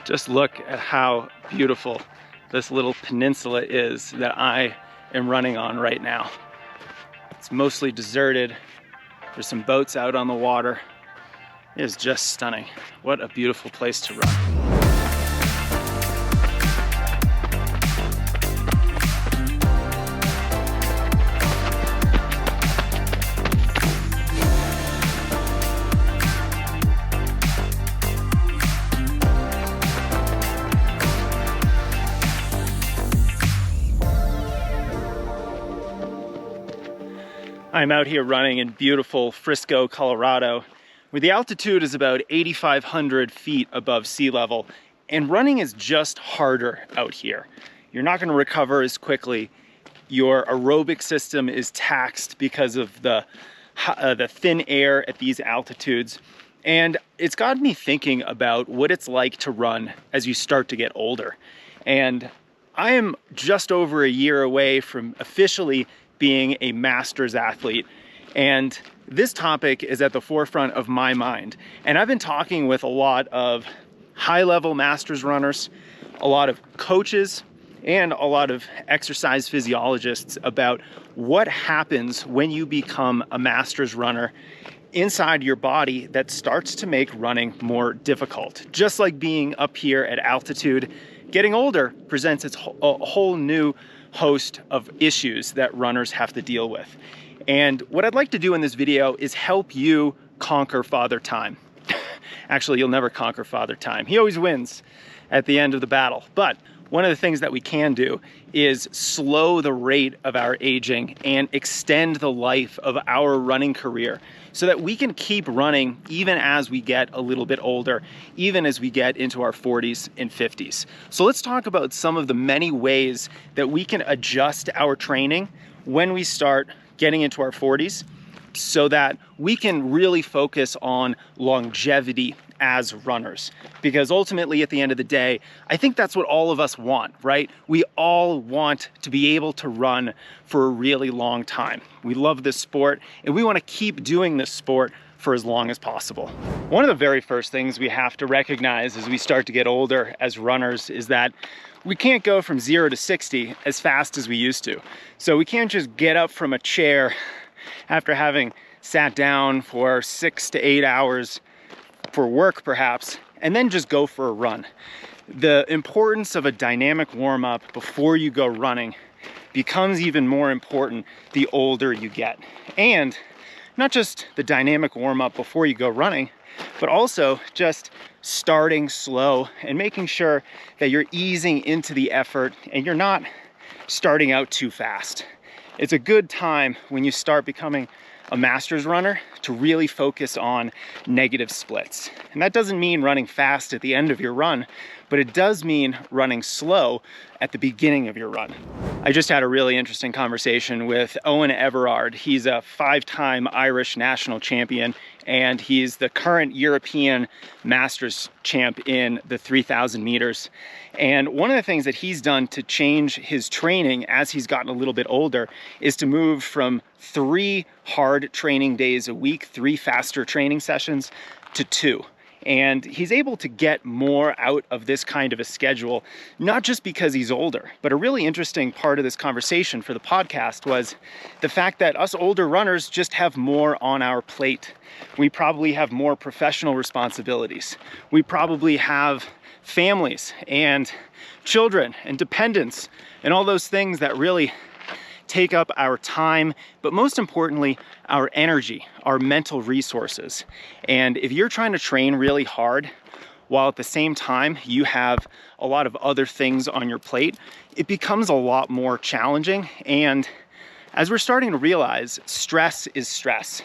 Just look at how beautiful this little peninsula is that I am running on right now. It's mostly deserted. There's some boats out on the water. It is just stunning. What a beautiful place to run. I'm out here running in beautiful Frisco, Colorado, where the altitude is about 8,500 feet above sea level, and running is just harder out here. You're not going to recover as quickly. Your aerobic system is taxed because of the thin air at these altitudes, and it's got me thinking about what it's like to run as you start to get older. And I am just over a year away from officially being a master's athlete, and this topic is at the forefront of my mind. And I've been talking with a lot of high-level masters runners, a lot of coaches, and a lot of exercise physiologists about what happens when you become a masters runner inside your body that starts to make running more difficult. Just like being up here at altitude, getting older presents a whole new host of issues that runners have to deal with. And what I'd like to do in this video is help you conquer Father Time. Actually, you'll never conquer Father Time. He always wins at the end of the battle. But one of the things that we can do is slow the rate of our aging and extend the life of our running career so that we can keep running even as we get a little bit older, even as we get into our 40s and 50s. So let's talk about some of the many ways that we can adjust our training when we start getting into our 40s so that we can really focus on longevity as runners. Because ultimately, at the end of the day, I think that's what all of us want, right? We all want to be able to run for a really long time. We love this sport, and we want to keep doing this sport for as long as possible. One of the very first things we have to recognize as we start to get older as runners is that we can't go from 0 to 60 as fast as we used to. So we can't just get up from a chair after having sat down for 6 to 8 hours for work perhaps, and then just go for a run. The importance of a dynamic warm-up before you go running becomes even more important the older you get. And not just the dynamic warm-up before you go running, but also just starting slow and making sure that you're easing into the effort and you're not starting out too fast. It's a good time when you start becoming a masters runner to really focus on negative splits. And that doesn't mean running fast at the end of your run, but it does mean running slow at the beginning of your run. I just had a really interesting conversation with Owen Everard. He's a 5-time Irish national champion, and he's the current European Masters champ in the 3,000 meters. And one of the things that he's done to change his training as he's gotten a little bit older is to move from 3 hard training days a week, 3 faster training sessions, to 2. And he's able to get more out of this kind of a schedule, not just because he's older, but a really interesting part of this conversation for the podcast was the fact that us older runners just have more on our plate. We probably have more professional responsibilities. We probably have families and children and dependents and all those things that really take up our time, but most importantly, our energy, our mental resources. And if you're trying to train really hard while at the same time you have a lot of other things on your plate, it becomes a lot more challenging. And as we're starting to realize, stress is stress.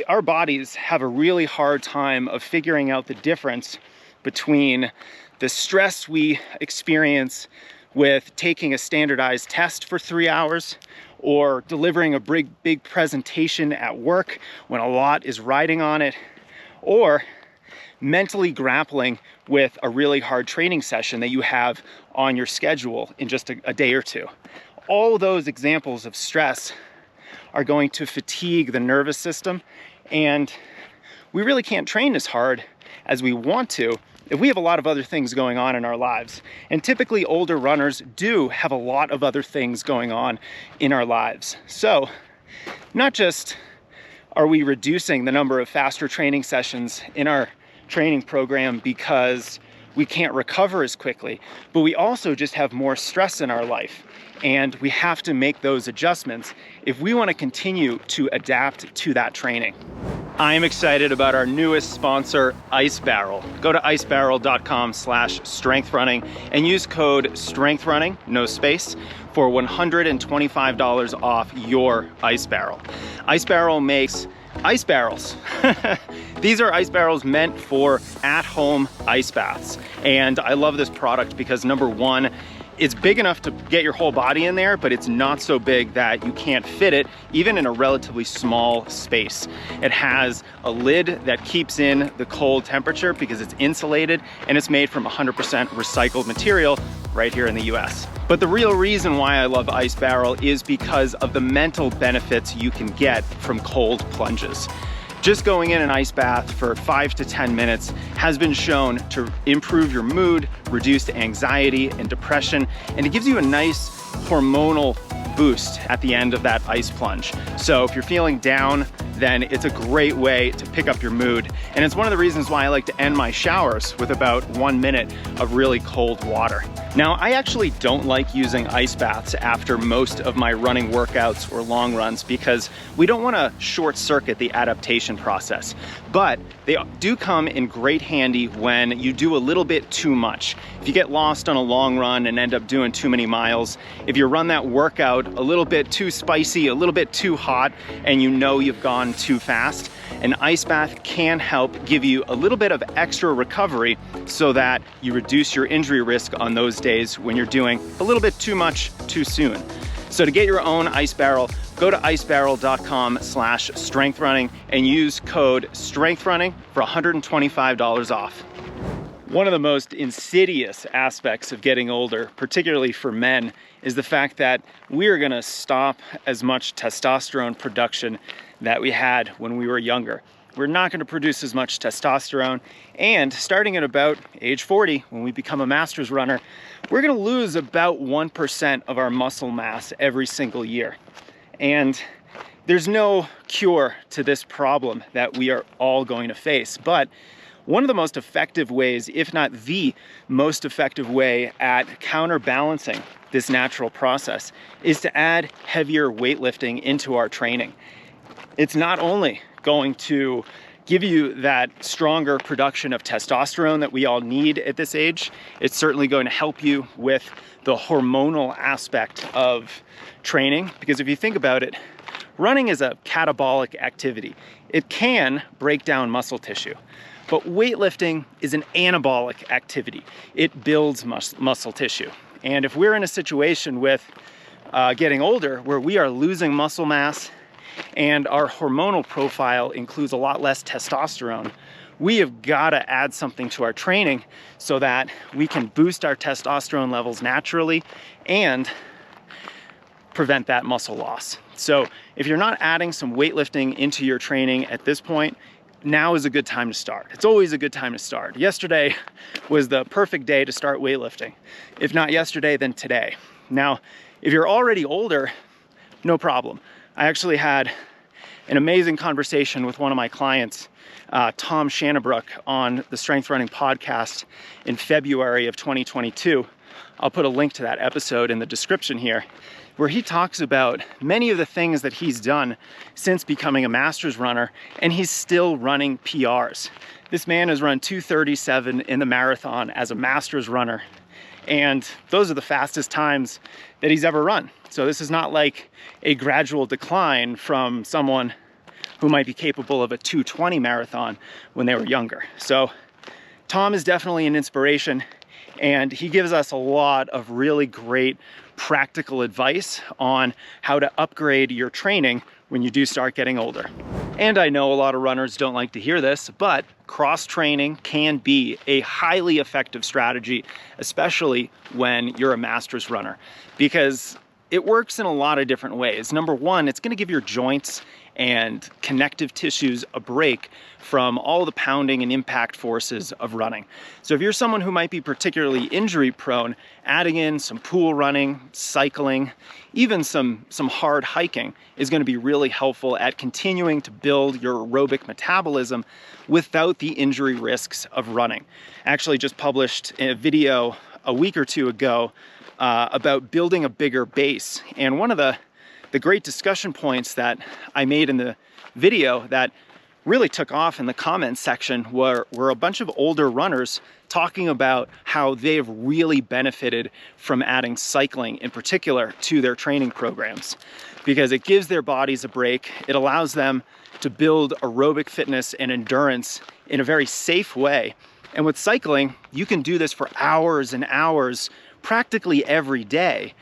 Our bodies have a really hard time of figuring out the difference between the stress we experience with taking a standardized test for 3 hours or delivering a big presentation at work when a lot is riding on it, or mentally grappling with a really hard training session that you have on your schedule in just a day or two. All those examples of stress are going to fatigue the nervous system, and we really can't train as hard as we want to if we have a lot of other things going on in our lives, and typically older runners do have a lot of other things going on in our lives. So not just are we reducing the number of faster training sessions in our training program because we can't recover as quickly, but we also just have more stress in our life, and we have to make those adjustments if we want to continue to adapt to that training. I am excited about our newest sponsor, Ice Barrel. Go to icebarrel.com/strengthrunning and use code STRENGTHRUNNING, no space, for $125 off your Ice Barrel. Ice Barrel makes ice barrels. These are ice barrels meant for at-home ice baths. And I love this product because number one, it's big enough to get your whole body in there, but it's not so big that you can't fit it, even in a relatively small space. It has a lid that keeps in the cold temperature because it's insulated, and it's made from 100% recycled material right here in the US. But the real reason why I love Ice Barrel is because of the mental benefits you can get from cold plunges. Just going in an ice bath for 5 to 10 minutes has been shown to improve your mood, reduce anxiety and depression, and it gives you a nice hormonal boost at the end of that ice plunge. So if you're feeling down, then it's a great way to pick up your mood. And it's one of the reasons why I like to end my showers with about 1 minute of really cold water. Now, I actually don't like using ice baths after most of my running workouts or long runs because we don't want to short circuit the adaptation process. But they do come in great handy when you do a little bit too much. If you get lost on a long run and end up doing too many miles, if you run that workout a little bit too spicy, a little bit too hot, and you know you've gone too fast, an ice bath can help give you a little bit of extra recovery so that you reduce your injury risk on those days when you're doing a little bit too much too soon. So to get your own Ice Barrel, go to icebarrel.com/strengthrunning and use code STRENGTHRUNNING for $125 off. One of the most insidious aspects of getting older, particularly for men, is the fact that we're gonna stop as much testosterone production that we had when we were younger. We're not gonna produce as much testosterone, and starting at about age 40, when we become a master's runner, we're gonna lose about 1% of our muscle mass every single year. And there's no cure to this problem that we are all going to face, but one of the most effective ways, if not the most effective way at counterbalancing this natural process is to add heavier weightlifting into our training. It's not only going to give you that stronger production of testosterone that we all need at this age, it's certainly going to help you with the hormonal aspect of training, because if you think about it, running is a catabolic activity. It can break down muscle tissue. But weightlifting is an anabolic activity. It builds muscle tissue. And if we're in a situation with getting older where we are losing muscle mass and our hormonal profile includes a lot less testosterone, we have got to add something to our training so that we can boost our testosterone levels naturally and prevent that muscle loss. So if you're not adding some weightlifting into your training at this point, now is a good time to start. It's always a good time to start. Yesterday was the perfect day to start weightlifting. If not yesterday, then today. Now, if you're already older, no problem. I actually had an amazing conversation with one of my clients, Tom Shannabrook, on the Strength Running podcast in February of 2022. I'll put a link to that episode in the description here, where he talks about many of the things that he's done since becoming a master's runner, and he's still running PRs. This man has run 2:37 in the marathon as a master's runner, and those are the fastest times that he's ever run. So this is not like a gradual decline from someone who might be capable of a 2:20 marathon when they were younger. So Tom is definitely an inspiration, and he gives us a lot of really great practical advice on how to upgrade your training when you do start getting older. And I know a lot of runners don't like to hear this, but cross-training can be a highly effective strategy, especially when you're a master's runner, because it works in a lot of different ways. Number one, it's going to give your joints and connective tissues a break from all the pounding and impact forces of running. So if you're someone who might be particularly injury prone, adding in some pool running, cycling, even some hard hiking is going to be really helpful at continuing to build your aerobic metabolism without the injury risks of running. I actually just published a video a week or two ago about building a bigger base. And one of the great discussion points that I made in the video that really took off in the comments section were a bunch of older runners talking about how they've really benefited from adding cycling in particular to their training programs, because it gives their bodies a break. It allows them to build aerobic fitness and endurance in a very safe way. And with cycling, you can do this for hours and hours practically every day,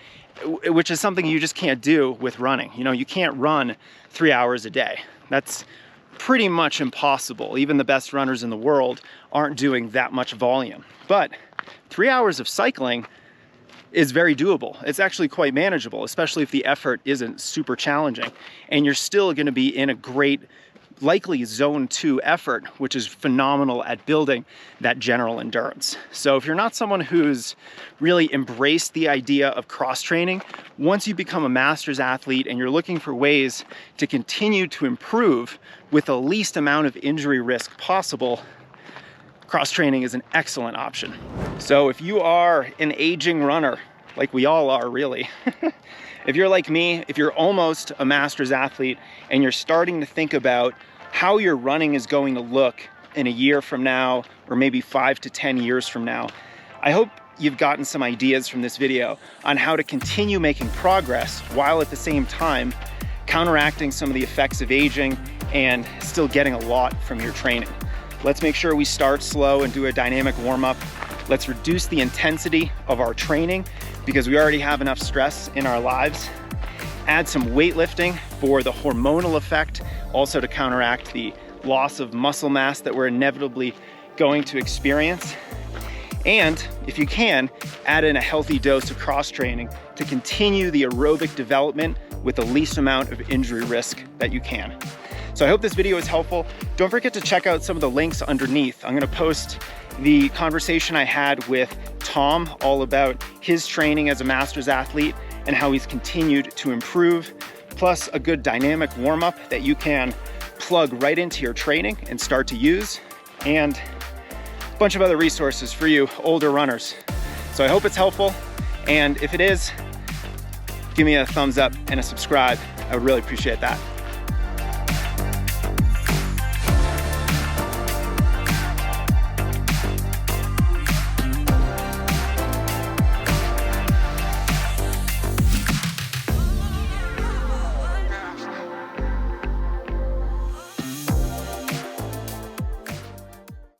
which is something you just can't do with running. You know, you can't run 3 hours a day. That's pretty much impossible. Even the best runners in the world aren't doing that much volume. But 3 hours of cycling is very doable. It's actually quite manageable, especially if the effort isn't super challenging. And you're still going to be in a great, likely zone 2 effort, which is phenomenal at building that general endurance. So if you're not someone who's really embraced the idea of cross training, once you become a master's athlete and you're looking for ways to continue to improve with the least amount of injury risk possible, cross training is an excellent option. So if you are an aging runner, like we all are really, if you're like me, if you're almost a master's athlete and you're starting to think about how your running is going to look in a year from now, or maybe 5 to 10 years from now, I hope you've gotten some ideas from this video on how to continue making progress while at the same time counteracting some of the effects of aging and still getting a lot from your training. Let's make sure we start slow and do a dynamic warm-up. Let's reduce the intensity of our training because we already have enough stress in our lives. Add some weightlifting for the hormonal effect, also to counteract the loss of muscle mass that we're inevitably going to experience. And if you can, add in a healthy dose of cross training to continue the aerobic development with the least amount of injury risk that you can. So I hope this video is helpful. Don't forget to check out some of the links underneath. I'm gonna post the conversation I had with Tom all about his training as a master's athlete and how he's continued to improve, plus a good dynamic warm-up that you can plug right into your training and start to use, and a bunch of other resources for you older runners. So I hope it's helpful, and if it is, give me a thumbs up and a subscribe. I would really appreciate that.